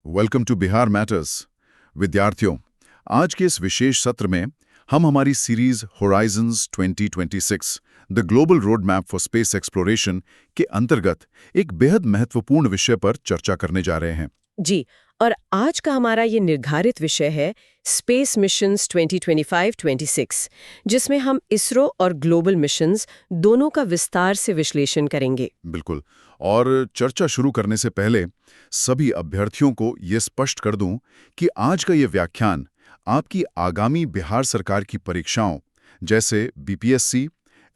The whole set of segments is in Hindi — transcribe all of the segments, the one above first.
Welcome to Bihar matters. विद्यार्थियों, आज के इस विशेष सत्र में हम हमारी series Horizons 2026 the global road map for space exploration के अंतर्गत एक बेहद महत्वपूर्ण विषय पर चर्चा करने जा रहे हैं। जी, और आज का हमारा ये निर्धारित विषय है स्पेस मिशंस 2025-26, जिसमें हम इसरो और ग्लोबल मिशंस दोनों का विस्तार से विश्लेषण करेंगे। बिल्कुल। और चर्चा शुरू करने से पहले सभी अभ्यर्थियों को ये स्पष्ट कर दूं कि आज का ये व्याख्यान आपकी आगामी बिहार सरकार की परीक्षाओं जैसे BPSC,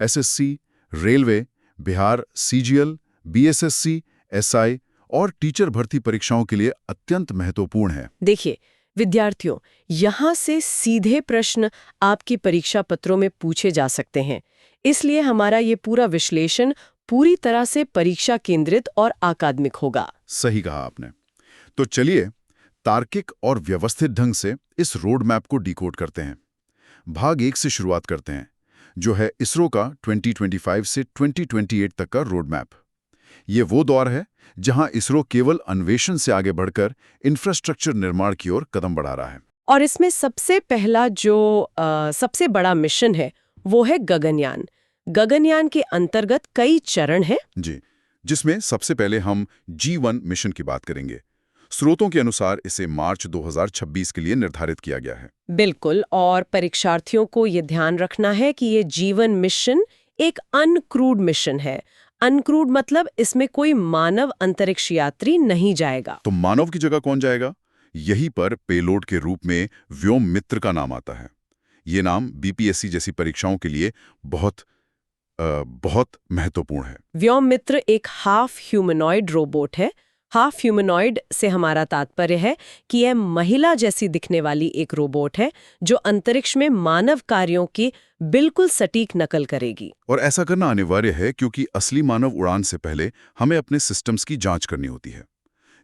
SSC, railway, Bihar CGL, BSSC, SI और टीचर भर्ती परीक्षाओं के लिए अत्यंत महत्वपूर्ण है। देखिए विद्यार्थियों, यहाँ से सीधे प्रश्न आपकी परीक्षा पत्रों में पूछे जा सकते हैं। इसलिए हमारा ये पूरा विश्लेषण पूरी तरह से परीक्षा केंद्रित और अकादमिक होगा। सही कहा आपने। तो चलिए तार्किक और व्यवस्थित ढंग से इस रोड मैप को डिकोड करते हैं। भाग 1 से शुरुआत करते हैं, जो है इसरो का 2025 से 2028 तक का रोड मैप। ये वो दौर है जहां इसरो केवल अन्वेषण से आगे बढ़कर इंफ्रास्ट्रक्चर निर्माण की ओर कदम बढ़ा रहा है। और इसमें सबसे पहला जो सबसे बड़ा मिशन है वो है गगनयान। गगनयान के अंतर्गत कई चरण हैं। जी, जिसमें सबसे पहले हम G1 मिशन की बात करेंगे। स्रोतों के अनुसार इसे मार्च 2026 के लिए निर्धारित किया गया है। बिल्कुल, और परीक्षार्थियों को ये ध्यान रखना है कि ये G1 मिशन एक अनक्रूड मिशन है। अनक्रूड मतलब इसमें कोई मानव अंतरिक्ष यात्री नहीं जाएगा। तो मानव की जगह कौन जाएगा? यहीं पर पेलोड के रूप में व्योम मित्र का नाम आता है। ये नाम बीपीएससी जैसी परीक्षाओं के लिए बहुत महत्वपूर्ण है। व्योम मित्र एक हाफ ह्यूमनॉइड रोबोट है। हाफ ह्यूमनॉइड से हमारा तात्पर्य है कि यह महिला जैसी दिखने वाली एक रोबोट है जो अंतरिक्ष में मानव कार्यों की बिल्कुल सटीक नकल करेगी। और ऐसा करना अनिवार्य है क्योंकि असली मानव उड़ान से पहले हमें अपने सिस्टम्स की जांच करनी होती है।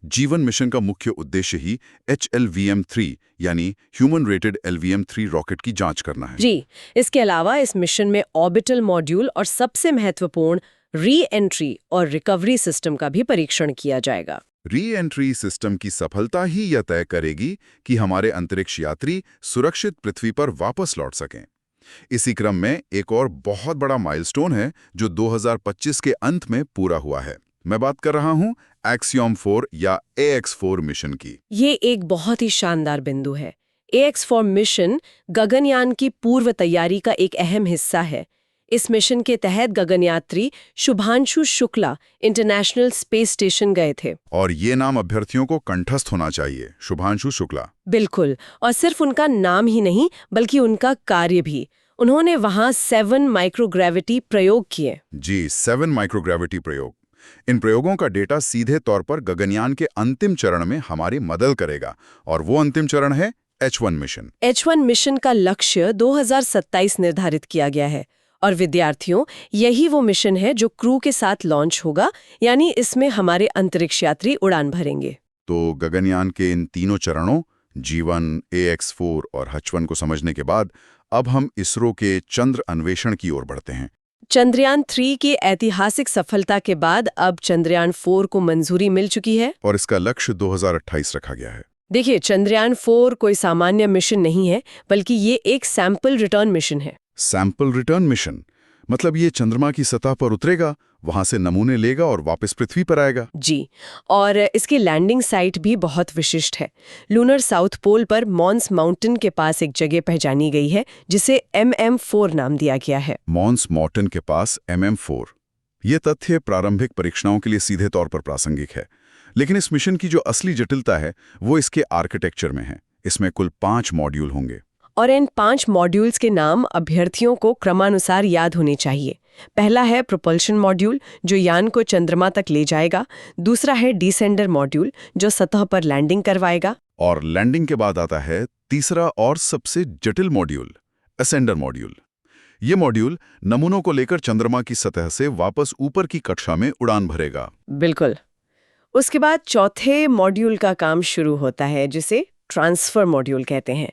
G1 मिशन का मुख्य उद्देश्य ही HLVM-3 यानी ह्यूमन रेटेड LVM-3 रॉकेट की जांच करना है। जी, इसके अलावा इस मिशन में ऑर्बिटल मॉड्यूल और सबसे महत्वपूर्ण री एंट्री और रिकवरी सिस्टम का भी परीक्षण किया जाएगा। री एंट्री सिस्टम की सफलता ही यह तय करेगी कि हमारे अंतरिक्ष यात्री सुरक्षित पृथ्वी पर वापस लौट सकें। इसी क्रम में एक और बहुत बड़ा माइलस्टोन है जो 2025 के अंत में पूरा हुआ है। मैं बात कर रहा हूं एक्सियोम 4 या AX4 मिशन की। ये एक बहुत ही शानदार बिंदु है। AX4 मिशन गगनयान की पूर्व तैयारी का एक अहम हिस्सा है। इस मिशन के तहत गगनयात्री Shubhanshu Shukla international space station गए थे। और ये नाम अभ्यर्थियों को कंठस्थ होना चाहिए, शुभांशु शुक्ला। बिल्कुल, और सिर्फ उनका नाम ही नहीं बल्कि उनका कार्य भी। उन्होंने वहां 7 माइक्रोग्रेविटी प्रयोग किए। जी, 7 माइक्रोग्रेविटी प्रयोग। इन प्रयोगों का डेटा सीधे तौर पर गगनयान के अंतिम चरण में हमारी मदद करेगा, और वो अंतिम चरण है H1 मिशन। H1 मिशन का लक्ष्य 2027 निर्धारित किया गया है। और विद्यार्थियों, यही वो मिशन है जो क्रू के साथ लॉन्च होगा, यानी इसमें हमारे अंतरिक्ष यात्री उड़ान भरेंगे। तो गगनयान के इन तीनों चरणों G1, AX4 और H1 को समझने के बाद अब हम इसरो के चंद्र अन्वेषण की ओर बढ़ते हैं। चंद्रयान 3 की ऐतिहासिक सफलता के बाद अब चंद्रयान 4 को मंजूरी मिल चुकी है और इसका लक्ष्य 2028 रखा गया है। देखिए, चंद्रयान 4 कोई सामान्य मिशन नहीं है, बल्कि ये एक सैंपल रिटर्न मिशन है। सैंपल रिटर्न मिशन मतलब ये चंद्रमा की सतह पर उतरेगा, वहां से नमूने लेगा और वापस पृथ्वी पर आएगा। जी, और इसकी लैंडिंग साइट भी बहुत विशिष्ट है। लूनर साउथ पोल पर मॉन्स माउंटेन के पास एक जगह पहचानी गई है जिसे MM4 नाम दिया गया है। मॉन्स माउंटेन के पास MM4। ये तथ्य प्रारंभिक परीक्षाओं के लिए सीधे तौर पर प्रासंगिक है, लेकिन इस मिशन की जो असली जटिलता है वो इसके आर्किटेक्चर में है। इसमें कुल 5 मॉड्यूल होंगे और इन 5 मॉड्यूल्स के नाम अभ्यर्थियों को क्रमानुसार याद होने चाहिए। पहला है प्रोपल्शन मॉड्यूल जो यान को चंद्रमा तक ले जाएगा। दूसरा है डिसेंडर मॉड्यूल जो सतह पर लैंडिंग करवाएगा। और लैंडिंग के बाद आता है तीसरा और सबसे जटिल मॉड्यूल, असेंडर मॉड्यूल। ये मॉड्यूल नमूनों को लेकर चंद्रमा की सतह से वापस ऊपर की कक्षा में उड़ान भरेगा। बिल्कुल। उसके बाद चौथे मॉड्यूल का काम शुरू होता है जिसे ट्रांसफर मॉड्यूल कहते हैं।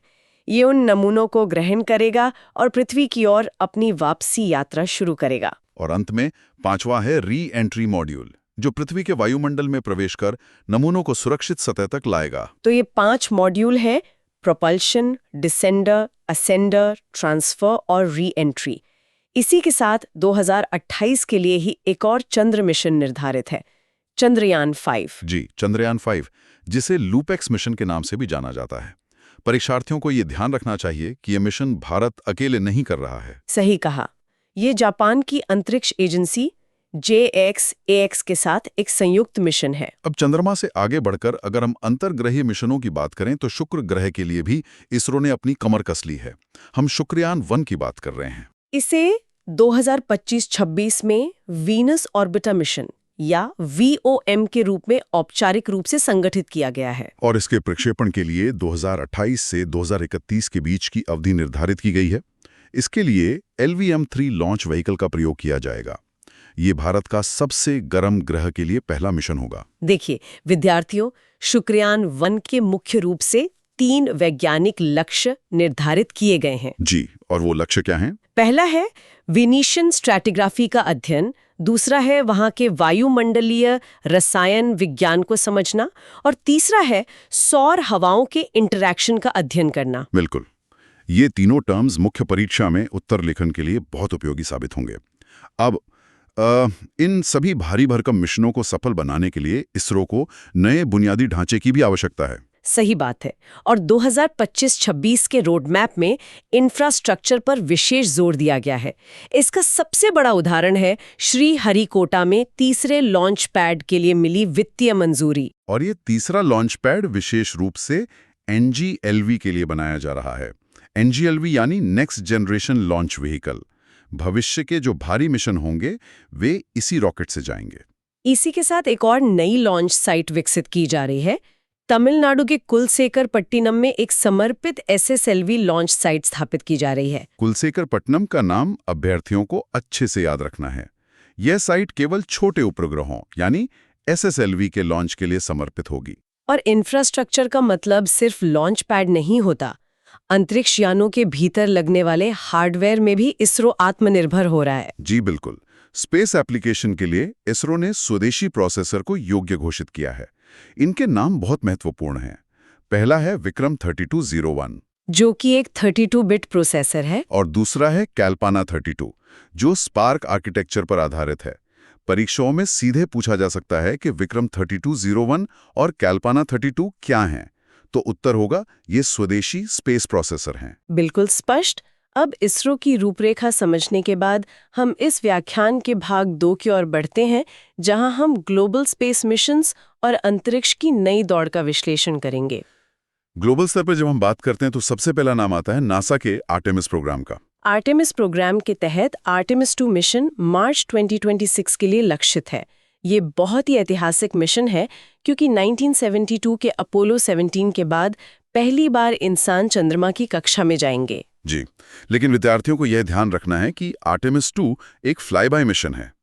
ये उन नमूनों को ग्रहण करेगा और पृथ्वी की ओर अपनी वापसी यात्रा शुरू करेगा। और अंत में 5वां है री एंट्री मॉड्यूल। जो पृथ्वी के वायुमंडल में प्रवेश कर नमूनों को सुरक्षित सतह तक लाएगा। तो ये 5 मॉड्यूल हैं: प्रोपल्शन, डिसेंडर, असेंडर, ट्रांसफर और री एंट्री। इसी के साथ 2028 के लिए ही एक और चंद्र मिशन निर्धारित है, चंद्रयान 5। जी, चंद्रयान 5, जिसे लूपेक्स मिशन के नाम से भी जाना जाता है। परीक्षार्थियों को ये ध्यान रखना चाहिए कि यह मिशन भारत अकेले नहीं कर रहा है। सही कहा। ये जापान की अंतरिक्ष एजेंसी JXAX के साथ एक संयुक्त मिशन है। अब चंद्रमा से आगे बढ़कर अगर हम अंतर्ग्रहीय मिशनों की बात करें तो शुक्र ग्रह के लिए भी इसरो ने अपनी कमर कस ली है। हम शुक्रयान 1 की बात कर रहे हैं। इसे 2025-26 में वीनस ऑर्बिटर मिशन या VOM के रूप में औपचारिक रूप से संगठित किया गया है। और इसके प्रक्षेपण के लिए 2028 से 2031 के बीच की अवधि निर्धारित की गई है। इसके लिए LVM-3 लॉन्च व्हीकल का प्रयोग किया जाएगा। ये भारत का सबसे गर्म ग्रह के लिए पहला मिशन होगा। देखिए विद्यार्थियों, शुक्रयान 1 के मुख्य रूप से 3 वैज्ञानिक लक्ष्य निर्धारित किए गए हैं। जी, और वो लक्ष्य क्या हैं? पहला है वेनिशियन स्ट्रैटिग्राफी का अध्ययन, दूसरा है वहां के वायुमंडलीय रसायन विज्ञान को समझना, और तीसरा है सौर हवाओं के इंटरैक्शन का अध्ययन करना। बिल्कुल, ये तीनों टर्म्स मुख्य परीक्षा में उत्तर लेखन के लिए बहुत उपयोगी साबित होंगे। अब इन सभी भारी भरकम मिशनों को सफल बनाने के लिए इसरो को नए बुनियादी ढांचे की भी आवश्यकता है। सही बात है, और 2025-26 के रोड मैप में इंफ्रास्ट्रक्चर पर विशेष जोर दिया गया है। इसका सबसे बड़ा उदाहरण है श्रीहरिकोटा में तीसरे लॉन्च पैड के लिए मिली वित्तीय मंजूरी। और ये तीसरा लॉन्च पैड विशेष रूप से NGLV के लिए बनाया जा रहा है। NGLV यानी नेक्स्ट जनरेशन लॉन्च व्हीकल। भविष्य के जो भारी मिशन होंगे वे इसी रॉकेट से जाएंगे। इसी के साथ एक और नई लॉन्च साइट विकसित की जा रही है। तमिलनाडु के कुलसेकर-पट्टिनम में एक समर्पित SSLV लॉन्च साइट स्थापित की जा रही है। कुलसेकर-पट्टिनम का नाम अभ्यर्थियों को अच्छे से याद रखना है। यह साइट केवल छोटे उपग्रहों यानी SSLV के लॉन्च के लिए समर्पित होगी। और इंफ्रास्ट्रक्चर का मतलब सिर्फ लॉन्च पैड नहीं होता। अंतरिक्ष यानों के भीतर लगने वाले हार्डवेयर में भी इसरो आत्मनिर्भर हो रहा है। जी बिल्कुल। स्पेस एप्लीकेशन के लिए इसरो ने स्वदेशी प्रोसेसर को योग्य घोषित किया है। इनके नाम बहुत महत्वपूर्ण हैं। पहला है विक्रम 3201, जो कि एक 32 बिट प्रोसेसर है, और दूसरा है कैल्पाना 32, जो स्पार्क आर्किटेक्चर पर आधारित है। परीक्षाओं में सीधे पूछा जा सकता है कि विक्रम 3201 और कैल्पाना 32 क्या हैं, तो उत्तर होगा ये स्वदेशी स्पेस प्रोसेसर हैं। बिल्कुल स्पष्ट। अब इसरो की रूपरेखा समझने के बाद हम इस व्याख्यान के भाग 2 की ओर बढ़ते हैं, जहां हम ग्लोबल स्पेस मिशंस और अंतरिक्ष की नई दौड़ का विश्लेषण करेंगे। ग्लोबल स्तर पर जब हम बात करते हैं तो सबसे पहला नाम आता है नासा के आर्टेमिस प्रोग्राम का। आर्टेमिस प्रोग्राम के तहत आर्टेमिस 2 मिशन मार्च 2026 के लिए लक्षित है। ये बहुत ही ऐतिहासिक मिशन है क्योंकि 1972 के अपोलो 17 के बाद पहली बार इंसान चंद्रमा की कक्षा में जाएंगे। जी, लेकिन विद्यार्थियों को यह ध्यान रखना है कि आर्टेमिस 2 एक फ्लाई बाय मिशन है।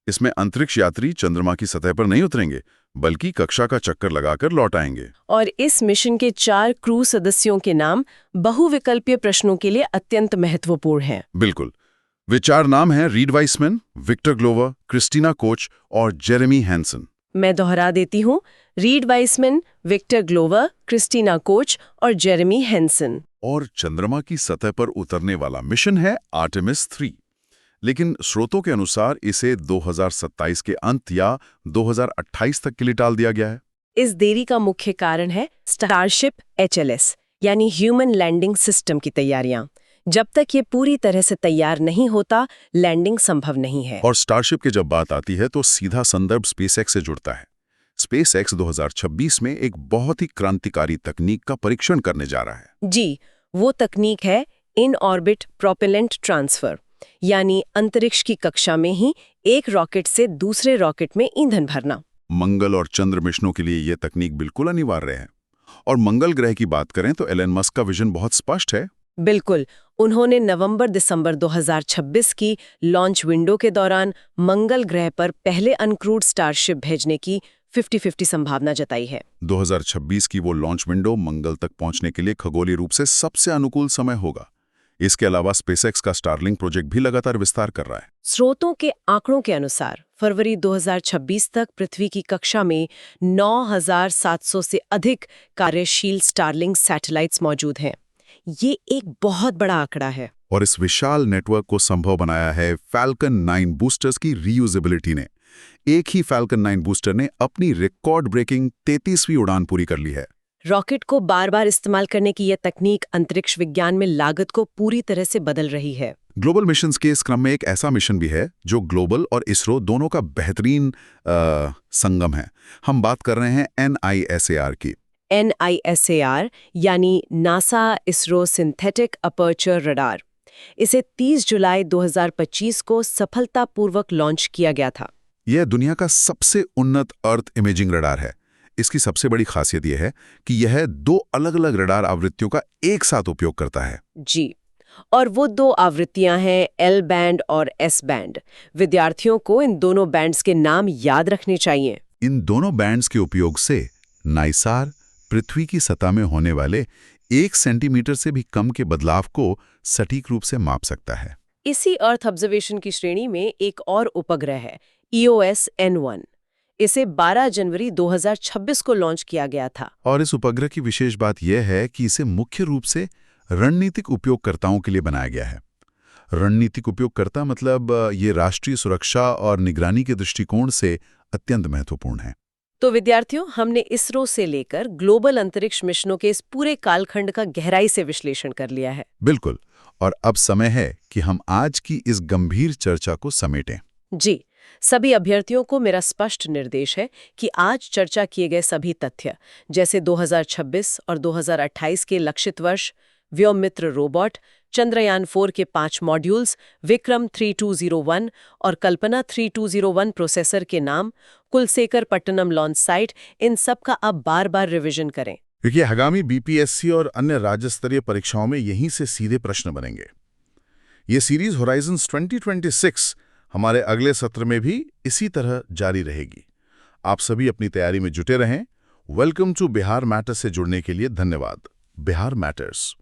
इसमें अंतरिक्ष यात्री चंद्रमा की सतह पर नहीं उतरेंगे, बल्कि कक्षा का चक्कर लगाकर लौट आएंगे। और इस मिशन के 4 क्रू सदस्यों के नाम बहुविकल्पीय प्रश्नों के लिए अत्यंत महत्वपूर्ण हैं। बिल्कुल, वे 4 नाम हैं Reed Wiseman, Victor Glover, Christina Koch और जेरेमी हैंसन। मैं दोहरा देती हूँ, Reed Wiseman, Victor Glover, Christina Koch और जेरेमी हैंसन। और चंद्रमा की सतह पर उतरने वाला मिशन है आर्टेमिस 3। लेकिन स्रोतों के अनुसार इसे 2027 के अंत या 2028 तक के लिए टाल दिया गया है। इस देरी का मुख्य कारण है स्टारशिप HLS यानी ह्यूमन लैंडिंग सिस्टम की तैयारियां। जब तक ये पूरी तरह से तैयार नहीं होता, लैंडिंग संभव नहीं है। और स्टारशिप की जब बात आती है तो सीधा संदर्भ स्पेसएक्स से जुड़ता है। स्पेसएक्स 2026 में एक बहुत ही क्रांतिकारी तकनीक का परीक्षण करने जा रहा है। जी, वो तकनीक है इन ऑर्बिट प्रोपेलेंट ट्रांसफर, यानी अंतरिक्ष की कक्षा में ही एक रॉकेट से दूसरे रॉकेट में ईंधन भरना। मंगल और चंद्र मिशनों के लिए यह तकनीक बिल्कुल अनिवार्य है। और मंगल ग्रह की बात करें तो एलन मस्क का विजन बहुत स्पष्ट है। बिल्कुल, उन्होंने नवंबर-दिसंबर 2026 की लॉन्च विंडो के दौरान मंगल ग्रह पर पहले अनक्रूड स्टारशिप भेजने की 50-50 संभावना जताई है। 2026 की वो लॉन्च विंडो मंगल तक पहुंचने के लिए खगोलीय रूप से सबसे अनुकूल समय होगा। इसके अलावा स्पेसएक्स का स्टारलिंक प्रोजेक्ट भी लगातार विस्तार कर रहा है। स्रोतों के आंकड़ों के अनुसार फरवरी 2026 तक पृथ्वी की कक्षा में 9,700 से अधिक कार्यशील स्टारलिंक सैटेलाइट्स मौजूद हैं। ये एक बहुत बड़ा आंकड़ा है। और इस विशाल नेटवर्क को संभव बनाया है फैल्कन 9 बूस्टर्स की रीयूजेबिलिटी ने। एक ही फैल्कन 9 बूस्टर ने अपनी रिकॉर्ड ब्रेकिंग 33वीं उड़ान पूरी कर ली है। रॉकेट को बार बार इस्तेमाल करने की यह तकनीक अंतरिक्ष विज्ञान में लागत को पूरी तरह से बदल रही है। ग्लोबल मिशंस के इस क्रम में एक ऐसा मिशन भी है जो ग्लोबल और इसरो दोनों का बेहतरीन संगम है। हम बात कर रहे हैं NISAR की। NISAR यानी NASA ISRO synthetic aperture radar. इसे 30 जुलाई 2025 को सफलतापूर्वक लॉन्च किया गया था। यह दुनिया का सबसे उन्नत अर्थ इमेजिंग रडार है। इसकी सबसे बड़ी खासियत यह है कि यह 2 अलग-अलग रडार आवृत्तियों का एक साथ उपयोग करता है। जी, और वो 2 आवृत्तियां हैं L बैंड और S बैंड। विद्यार्थियों को इन दोनों बैंड्स के नाम याद रखने चाहिए। इन दोनों बैंड्स के उपयोग से नाइसार पृथ्वी की सतह में होने वाले 1 सेंटीमीटर से भी कम के बदलाव को सटीक रूप से माप सकता है। इसी अर्थ ऑब्जर्वेशन की श्रेणी में एक और उपग्रह है EOS N1। इसे 12 जनवरी 2026 को लॉन्च किया गया था। और इस उपग्रह की विशेष बात यह है कि इसे मुख्य रूप से रणनीतिक उपयोगकर्ताओं के लिए बनाया गया है। रणनीतिक उपयोगकर्ता मतलब ये राष्ट्रीय सुरक्षा और निगरानी के दृष्टिकोण से अत्यंत महत्वपूर्ण है। तो विद्यार्थियों, हमने इसरो से लेकर ग्लोबल अंतरिक्ष मिशनों के इस पूरे कालखंड का गहराई से विश्लेषण कर लिया है। बिल्कुल, और अब समय है कि हम आज की इस गंभीर चर्चा को समेटें। जी, सभी अभ्यर्थियों को मेरा स्पष्ट निर्देश है कि आज चर्चा किए गए सभी तथ्य, जैसे 2026 और 2028 के लक्षित वर्ष, व्योममित्र रोबोट, चंद्रयान 4 के 5 मॉड्यूल्स, विक्रम 3201 और कल्पना 3201 प्रोसेसर के नाम, कुलशेखर पट्टनम लॉन्च साइट, इन सब का अब बार-बार रिवीजन करें। क्योंकि आगामी BPSC और अन्य राज्य स्तरीय परीक्षाओं में यहीं से सीधे प्रश्न बनेंगे। ये सीरीज होराइजन्स 2026 हमारे अगले सत्र में भी इसी तरह जारी रहेगी। आप सभी अपनी तैयारी में जुटे रहें। वेलकम टू बिहार मैटर्स से जुड़ने के लिए धन्यवाद। बिहार मैटर्स।